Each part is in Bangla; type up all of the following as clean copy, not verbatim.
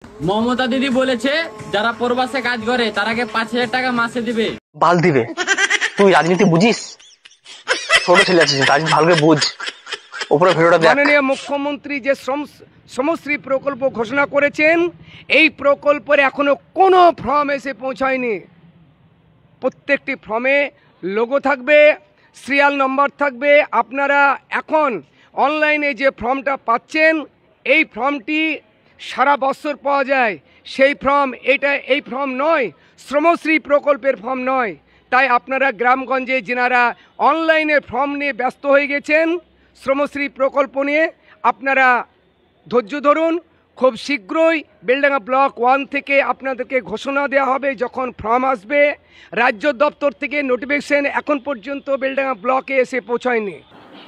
মমতা দিদি বলেছে যারা প্রবাসে কাজ করে তারাকে 5,000 টাকা মাসে দিবে। বাল দিবে? তুই রাজনীতি বুঝিস? ছোট ছেলে আছিস, রাজনীতি ভালো করে বুঝ। উপরে ভিডিওটা দেখ। মাননীয় মুখ্যমন্ত্রী যে শ্রমশ্রী প্রকল্প ঘোষণা করেছেন, এই প্রকল্পের এখনো কোনো ফর্ম এসে পৌঁছায়নি। প্রত্যেকটি ফর্মে লোগো থাকবে, সিরিয়াল নম্বর থাকবে। আপনারা এখন অনলাইনে যে ফর্মটা পাচ্ছেন, এই ফর্মটি সারা বছর পাওয়া যায়। সেই ফর্ম এই ফর্ম নয়, শ্রমশ্রী প্রকল্পের ফর্ম নয়। তাই আপনারা গ্রামগঞ্জে যেনারা অনলাইনে ফর্ম নিয়ে ব্যস্ত হয়ে গেছেন শ্রমশ্রী প্রকল্প নিয়ে, আপনারা ধৈর্য ধরুন। খুব শীঘ্রই বেলডাঙ্গা ব্লক 1 থেকে আপনাদেরকে ঘোষণা দেওয়া হবে যখন ফর্ম আসবে। রাজ্য দপ্তর থেকে নোটিফিকেশন এখন পর্যন্ত বেলডাঙ্গা ব্লকে এসে পৌঁছায়নি।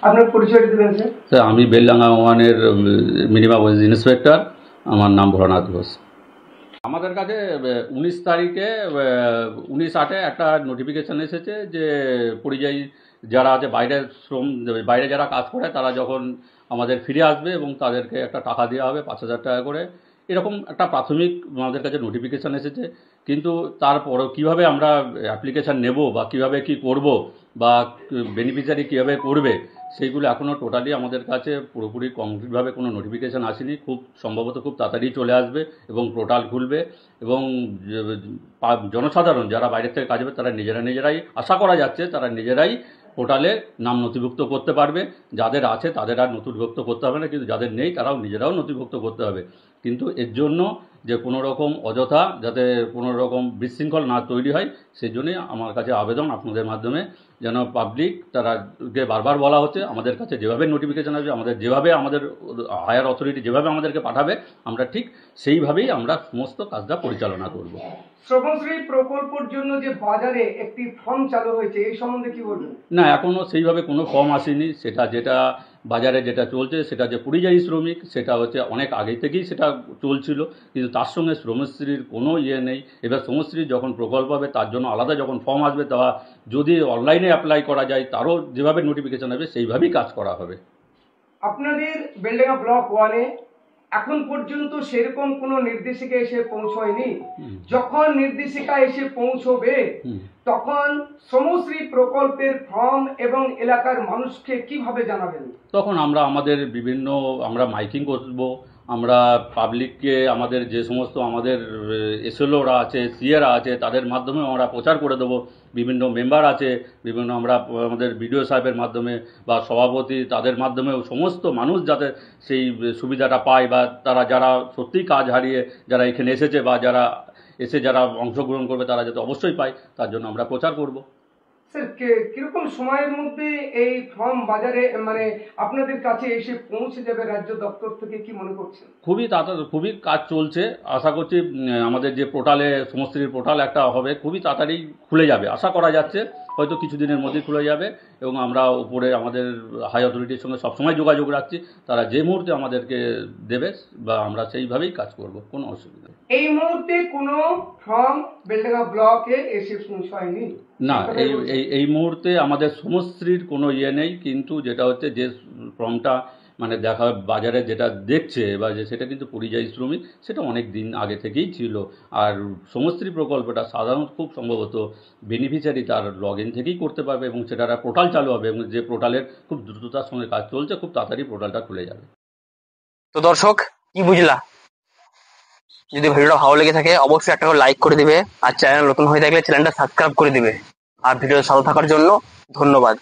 আপনার পরিচয় দিলেন স্যার? আমি বেলডাঙ্গা 1-এর মিনিমাম ওয়েজ ইন্সপেক্টর। আমার নাম ভোলানাথ ঘোষ। আমাদের কাছে 19 তারিখে 19/8 একটা নোটিফিকেশান এসেছে যে পরিযায়ী যারা আছে বাইরে যারা কাজ করে তারা যখন আমাদের ফিরে আসবে এবং তাদেরকে একটা টাকা দেওয়া হবে 5,000 টাকা করে, এরকম একটা প্রাথমিক আমাদের কাছে নোটিফিকেশান এসেছে। কিন্তু তারপরও কীভাবে আমরা অ্যাপ্লিকেশান নেব বা কীভাবে কী করব বা বেনিফিশিয়ারি কীভাবে করবে সেইগুলো এখনও টোটালি আমাদের কাছে পুরোপুরি কমপ্লিটভাবে কোনো নোটিফিকেশান আসেনি। খুব সম্ভবত খুব তাড়াতাড়ি চলে আসবে এবং পোর্টাল খুলবে এবং জনসাধারণ যারা বাইরের থেকে কাজ হবে তারা নিজেরাই আশা করা যাচ্ছে তারা নিজেরাই পোর্টালে নাম নথিভুক্ত করতে পারবে। যাদের আছে তাদের আর নথিভুক্ত করতে হবে না, কিন্তু যাদের নেই তারাও নিজেরাও নথিভুক্ত করতে হবে। কিন্তু এর জন্য যে কোনো রকম অযথা যাতে কোনো রকম বিশৃঙ্খল না তৈরি হয় সেই জন্যই আমার কাছে আবেদন আপনাদের মাধ্যমে, যেন পাবলিক তারাকে বারবার বলা হচ্ছে আমাদের কাছে যেভাবে নোটিফিকেশান আসবে, আমাদের হায়ার অথরিটি যেভাবে আমাদেরকে পাঠাবে আমরা ঠিক সেইভাবেই আমরা সমস্ত কাজটা পরিচালনা করব। শ্রমশ্রী প্রকল্পের জন্য যে বাজারে একটি ফর্ম চালু হয়েছে, এই সম্বন্ধে কি বলবেন? না, এখনও সেইভাবে কোনো ফর্ম আসেনি। যেটা বাজারে যেটা চলছে সেটা যে পরিযায়ী শ্রমিক, সেটা হচ্ছে অনেক আগে থেকেই সেটা চলছিল, কিন্তু তার সঙ্গে শ্রমশ্রীর কোনো নেই। এবার শ্রমশ্রী যখন প্রকল্প হবে তার জন্য আলাদা যখন ফর্ম আসবে, তা যদি অনলাইনে অ্যাপ্লাই করা যায় তারও যেভাবে নোটিফিকেশান আসবে সেইভাবেই কাজ করা হবে। আপনাদের বেলডাঙ্গা ব্লক 1-এ এখন পর্যন্ত সেরকম কোনো নির্দেশিকা এসে পৌঁছয়নি। যখন নির্দেশিকা এসে পৌঁছবে তখন শ্রমশ্রী প্রকল্পের ফর্ম এবং এলাকার মানুষকে কিভাবে জানাবেন? তখন আমরা আমরা মাইকিং করব, আমরা পাবলিককে আমাদের যে সমস্ত আমাদের এসএলওরা আছে, সিএরা আছে তাদের মাধ্যমে আমরা প্রচার করে দেবো। বিভিন্ন মেম্বার আছে, আমরা আমাদের বিডিও সাহেবের মাধ্যমে বা সভাপতি তাদের মাধ্যমেও সমস্ত মানুষ যাতে সেই সুবিধাটা পায়, বা তারা যারা সত্যিই কাজ হারিয়ে যারা এখানে এসেছে বা যারা অংশগ্রহণ করবে তারা যাতে অবশ্যই পায়, তার জন্য আমরা প্রচার করব। স্যার, কিরকম সময়ের মধ্যে এই ফর্ম বাজারে আপনাদের কাছে এসে পৌঁছে যাবে রাজ্য দপ্তর থেকে, কি মনে করছেন? খুবই কাজ চলছে। আশা করছি আমাদের যে সমস্ত পোর্টাল একটা হবে খুবই তাড়াতাড়ি খুলে যাবে, আশা করা যাচ্ছে হয়তো কিছুদিনের মধ্যেই খুলে যাবে। এবং আমরা উপরে আমাদের হাই অথরিটির সঙ্গে সবসময় যোগাযোগ রাখছি, তারা যে মুহূর্তে আমাদেরকে দেবে বা আমরা সেইভাবেই কাজ করব, কোনো অসুবিধা নেই। এই মুহূর্তে কোনো ফর্ম বেলডাঙ্গা ব্লকে এসে পৌঁছায়নি? না, এই মুহূর্তে আমাদের সমশ্রীর কোনো নেই, কিন্তু যেটা হচ্ছে যে ফর্মটা দেখা বাজারে যেটা দেখছে বা সেটা কিন্তু পরিযায়ী শ্রমিক, সেটা অনেক দিন আগে থেকেই ছিল। আর সমশ্রী প্রকল্পটা সাধারণত খুব সম্ভবত বেনিফিশিয়ারি তার লগ ইন থেকেই করতে পারবে এবং সেটা পোর্টাল চালু হবে এবং যে পোর্টালের খুব দ্রুততার সঙ্গে কাজ চলছে, খুব তাড়াতাড়ি পোর্টালটা খুলে যাবে। তো দর্শক কি বুঝলা? যদি ভিডিওটা ভালো লেগে থাকে অবশ্যই একটা লাইক করে দিবে, আর চ্যানেল নতুন হয়ে থাকলে চ্যানেলটা সাবস্ক্রাইব করে দিবে। আর ভিডিওর সাথে থাকার জন্য ধন্যবাদ।